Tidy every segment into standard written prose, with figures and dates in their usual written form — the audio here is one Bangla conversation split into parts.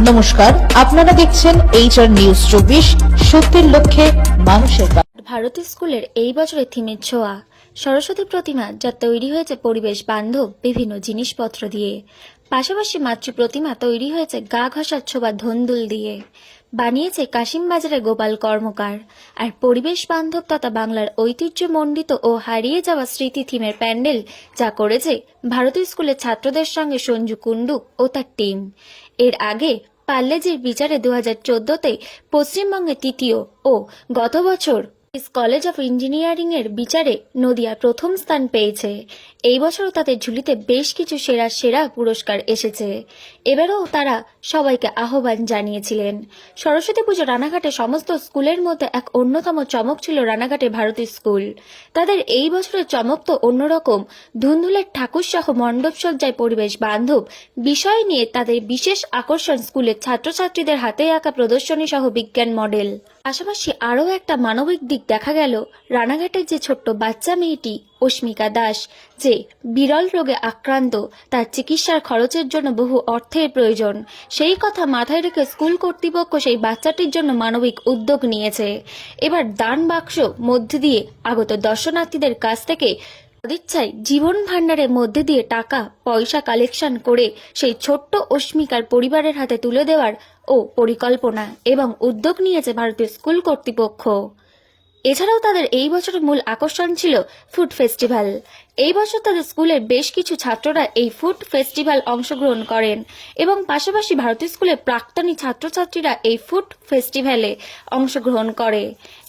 নমস্কার, আপনারা দেখছেন HR নিউজ 24, সত্যের লক্ষ্যে মানুষের। ভারত স্কুলের এই বছরের থিমের ছোঁয়া সরস্বতী প্রতিমা, যা তৈরি হয়েছে পরিবেশ বান্ধব বিভিন্ন জিনিসপত্র দিয়ে। পাশাপাশি মাতৃ প্রতিমা তৈরি হয়েছে গা ঘষার ছোঁয়া ধন্দুল দিয়ে। বানিয়েছে কাশিমবাজারের গোপাল কর্মকার। আর পরিবেশ বান্ধব তথা বাংলার ঐতিহ্যমণ্ডিত ও হারিয়ে যাওয়া স্মৃতি থিমের প্যান্ডেল যা করেছে ভারতীয় স্কুলের ছাত্রদের সঙ্গে সঞ্জু কুণ্ডু ও তার টিম। এর আগে পাল্লেজির বিচারে 2014-তে পশ্চিমবঙ্গে তৃতীয় ও গত বছর কলেজ অফ ইঞ্জিনিয়ারিং এর বিচারে নদিয়া প্রথম স্থান পেয়েছে। এই বছরও তাদের ঝুলিতে বেশ কিছু সেরা সেরা পুরস্কার এসেছে। এবারেও তারা সবাইকে আহ্বান জানিয়েছিলেন। সরস্বতী পুজো রানাঘাটে সমস্ত স্কুলের মধ্যে এক অন্যতম চমক ছিল রানাঘাটে ভারতী স্কুল। তাদের এই বছরের চমক তো অন্যরকম। ধুন্ধুলের ঠাকুর সহ মণ্ডপ সজ্জায় পরিবেশ বান্ধব বিষয় নিয়ে তাদের বিশেষ আকর্ষণ স্কুলের ছাত্রছাত্রীদের হাতে আঁকা প্রদর্শনী সহ বিজ্ঞান মডেল। পাশাপাশি আরও একটা মানবিক দিক দেখা গেল। রানাঘাটের যে ছোট্ট বাচ্চা মেয়েটি অস্মিকা দাস, যে বিরল রোগে আক্রান্ত, তার চিকিৎসার খরচের জন্য বহু অর্থের প্রয়োজন, সেই কথা মাথায় রেখে স্কুল কর্তৃপক্ষ সেই বাচ্চাটির জন্য মানবিক উদ্যোগ নিয়েছে। এবার দান বাক্স মধ্যে দিয়ে আগত দর্শনার্থীদের কাছ থেকে সদিচ্ছায় জীবন ভাণ্ডারের মধ্যে দিয়ে টাকা পয়সা কালেকশন করে সেই ছোট্ট অস্মিকার পরিবারের হাতে তুলে দেওয়ার ও পরিকল্পনা এবং উদ্যোগ নিয়েছে ভারতীয় স্কুল কর্তৃপক্ষ। এছাড়াও তাদের এই বছরের মূল আকর্ষণ ছিল ফুড ফেস্টিভ্যাল। এই বছর তাদের স্কুলের বেশ কিছু ছাত্ররা এই ফুড ফেস্টিভ্যাল অংশগ্রহণ করেন এবং পাশাপাশি ভারতীয় স্কুলের প্রাক্তনী ছাত্রছাত্রীরা এই ফুড ফেস্টিভ্যালে অংশগ্রহণ করে।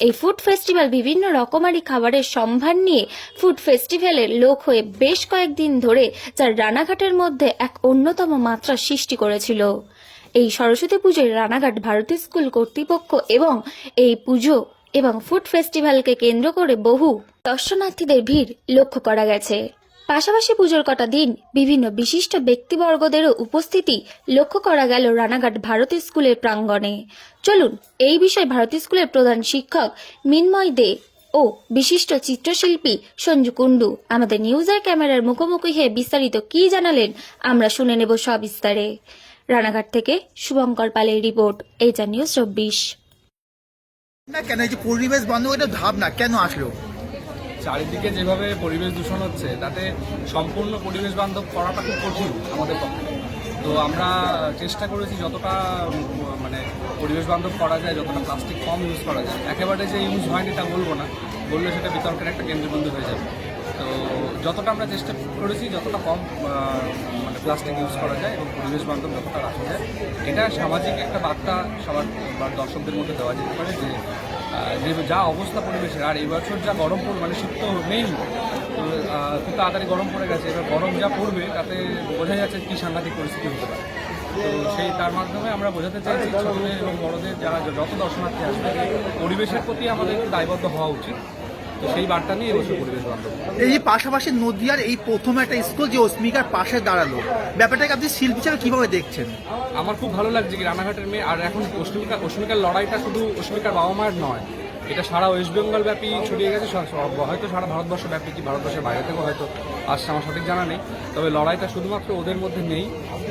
এই ফুড ফেস্টিভ্যাল বিভিন্ন রকমারি খাবারের সম্ভার নিয়ে ফুড ফেস্টিভ্যালের লোক হয়ে বেশ কয়েকদিন ধরে যার রানাঘাটের মধ্যে এক অন্যতম মাত্রা সৃষ্টি করেছিল। এই সরস্বতী পুজোয় রানাঘাট ভারতীয় স্কুল কর্তৃপক্ষ এবং এই পুজো এবং ফুড ফেস্টিভ্যালকে কেন্দ্র করে বহু দর্শনার্থীদের ভিড় লক্ষ্য করা গেছে। পাশাপাশি পুজোর কটা দিন বিভিন্ন বিশিষ্ট ব্যক্তিবর্গদেরও উপস্থিতি লক্ষ্য করা গেল রানাঘাট ভারতীয় স্কুলের প্রাঙ্গণে। চলুন এই বিষয়ে ভারতীয় স্কুলের প্রধান শিক্ষক মিন্ময় দে ও বিশিষ্ট চিত্রশিল্পী সঞ্জু কুণ্ডু আমাদের নিউজের ক্যামেরার মুখোমুখি হয়ে বিস্তারিত কি জানালেন আমরা শুনে নেব সবিস্তারে। রানাঘাট থেকে শুভঙ্কর পালের রিপোর্ট, HR নিউজ 24। না কেন এই যে পরিবেশ বান্ধব এটা ভাবনা কেন আসলো? চারিদিকে যেভাবে পরিবেশ দূষণ হচ্ছে তাতে সম্পূর্ণ পরিবেশ বান্ধব করাটা খুব কঠিন আমাদের পক্ষে। তো আমরা চেষ্টা করেছি যতটা পরিবেশ বান্ধব করা যায়, যতটা প্লাস্টিক কম ইউজ করা যায়। একেবারে যে ইউজ হয়নি তা বলবো না, বললে সেটা বিতর্কের একটা কেন্দ্রবিন্দু হয়ে যাবে। তো যতটা আমরা চেষ্টা করেছি যতটা কম প্লাস্টিক ইউজ করা যায় এবং পরিবেশ বান্ধব যতটা রাখা যায়, এটা সামাজিক একটা বার্তা সবার দর্শকদের মধ্যে দেওয়া যেতে পারে যে যা অবস্থা পরিবেশের। আর এই বছর যা গরম পড়বে, শীত তো নেই, তো খুব তাড়াতাড়ি গরম পড়ে গেছে। এবার গরম যা পড়বে তাতে বোঝা যাচ্ছে কী সাংঘাতিক পরিস্থিতি হতে পারে। তো তার মাধ্যমে আমরা বোঝাতে চাইছি ছোটদের এবং বড়দের যারা যত দর্শনার্থী আসবে পরিবেশের প্রতি আমাদের দায়বদ্ধ হওয়া উচিত। তো সেই বার্তা নিয়ে এবছর পরিবেশ বান্ধব। এই যে পাশাপাশি নদিয়ার এই প্রথম একটা স্কুল যে অস্মিকার পাশে দাঁড়ালো, ব্যাপারটাকে আপনি শিল্পী হিসাবে কিভাবে দেখছেন? আমার খুব ভালো লাগছে কি রানাঘাটের মেয়ে, আর এখন অস্মিকার লড়াইটা শুধু অস্মিকার বাবা মায়ের নয়, এটা সারা ওয়েস্ট বেঙ্গল ব্যাপী ছড়িয়ে গেছে, হয়তো সারা ভারতবর্ষ ব্যাপী, কি ভারতবর্ষের বাইরে থেকেও হয়তো আসছে, আমার সঠিক জানা নেই। তবে লড়াইটা শুধুমাত্র ওদের মধ্যে নেই,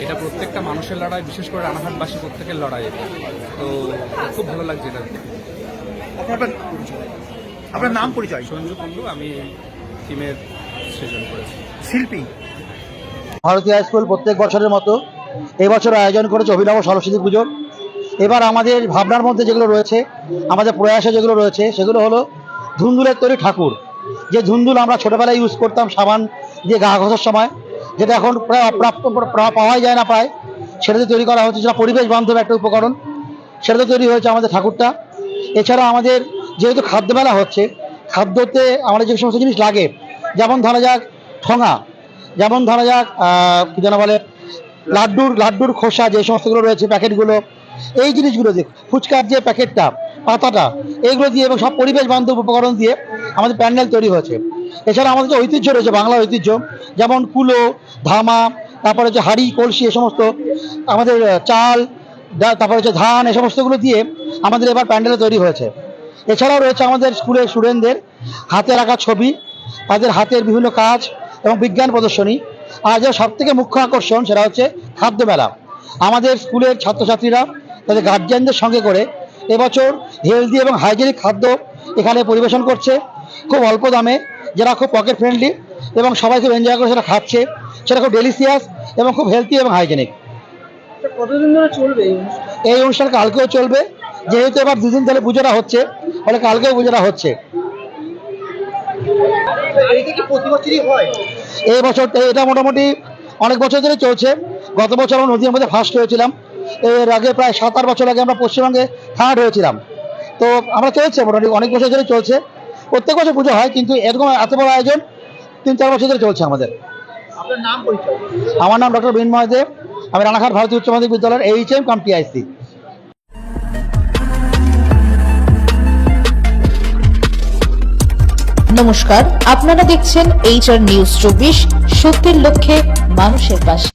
এটা প্রত্যেকটা মানুষের লড়াই, বিশেষ করে রানাঘাটবাসী প্রত্যেকের লড়াই। তো খুব ভালো লাগছে এটা। আপনার নাম পরিচয়? সঞ্জু কুণ্ডু, আমি এই টিমের সৃজন করেছি। শিল্পী ভারতীয় হাই স্কুল প্রত্যেক বছরের মতো এবছর আয়োজন করেছে অভিনব সরস্বতী পুজো। এবার আমাদের ভাবনার মধ্যে যেগুলো রয়েছে, আমাদের প্রয়াসে যেগুলো রয়েছে, সেগুলো হলো ধুন্দুলের তৈরি ঠাকুর। যে ধুন্দুল আমরা ছোটোবেলায় ইউজ করতাম সাবান দিয়ে গা ঘষার সময়, যেটা এখন প্রায় অপ্রাপ্ত, পাওয়াই যায় না প্রায়, সেটাতে তৈরি করা হচ্ছে, যেটা পরিবেশ বান্ধব একটা উপকরণ, সেটাতে তৈরি হয়েছে আমাদের ঠাকুরটা। এছাড়া আমাদের যেহেতু খাদ্যমেলা হচ্ছে, খাদ্যতে আমাদের যে সমস্ত জিনিস লাগে, যেমন ধরা যাক ঠোঙা, যেমন ধরা যাক কী যেন বলে লাড্ডুর খোসা, যে সমস্তগুলো রয়েছে প্যাকেটগুলো, এই জিনিসগুলো দিয়ে ফুচকার যে প্যাকেটটা, পাতাটা, এইগুলো দিয়ে এবং সব পরিবেশ বান্ধব উপকরণ দিয়ে আমাদের প্যান্ডেল তৈরি হয়েছে। এছাড়া আমাদের যে ঐতিহ্য রয়েছে, বাংলা ঐতিহ্য, যেমন কুলো, ধামা, তারপরে হচ্ছে হাঁড়ি, কলসি, এ সমস্ত আমাদের চাল, তারপরে হচ্ছে ধান, এ সমস্তগুলো দিয়ে আমাদের এবার প্যান্ডেলে তৈরি হয়েছে। এছাড়াও রয়েছে আমাদের স্কুলের স্টুডেন্টদের হাতে আঁকা ছবি, তাদের হাতের বিভিন্ন কাজ এবং বিজ্ঞান প্রদর্শনী। আর যে সব থেকে মুখ্য আকর্ষণ সেটা হচ্ছে খাদ্য মেলা। আমাদের স্কুলের ছাত্রছাত্রীরা তাদের গার্জিয়ানদের সঙ্গে করে এবছর হেলদি এবং হাইজেনিক খাদ্য এখানে পরিবেশন করছে খুব অল্প দামে, যারা খুব পকেট ফ্রেন্ডলি এবং সবাই খুব এনজয় করে সেটা খাচ্ছে, সেটা খুব ডেলিশিয়াস এবং খুব হেলদি এবং হাইজেনিক। কতদিন ধরে চলবে এই অনুষ্ঠান? এই অনুষ্ঠান কালকেও চলবে, যেহেতু এবার দুদিন ধরে পুজোটা হচ্ছে ফলে কালকেও পুজোটা হচ্ছে। এটা কি প্রতি বছরই হয়? এই বছর এটা মোটামুটি অনেক বছর ধরে চলছে। গত বছর আমরা নদীর মধ্যে ফার্স্ট হয়েছিলাম, এর আগে প্রায় 7-8 বছর আগে আমরা পশ্চিমবঙ্গে থার্ড হয়েছিলাম। তো আমরা চলছে মোটামুটি অনেক বছর ধরে চলছে, প্রত্যেক বছর পুজো হয়, কিন্তু এরকম এত বড় আয়োজন 3-4 বছর ধরে চলছে আমাদের। আপনার নাম পরিচয়? আমার নাম ডক্টর বিনময় দেব, আমি রানাঘাট ভারতীয় উচ্চ মাধ্যমিক বিদ্যালয়ের HM কাম TIC। নমস্কার, আপনারা দেখছেন HR নিউজ 24, সত্যের লক্ষ্যে মানুষের পাশে।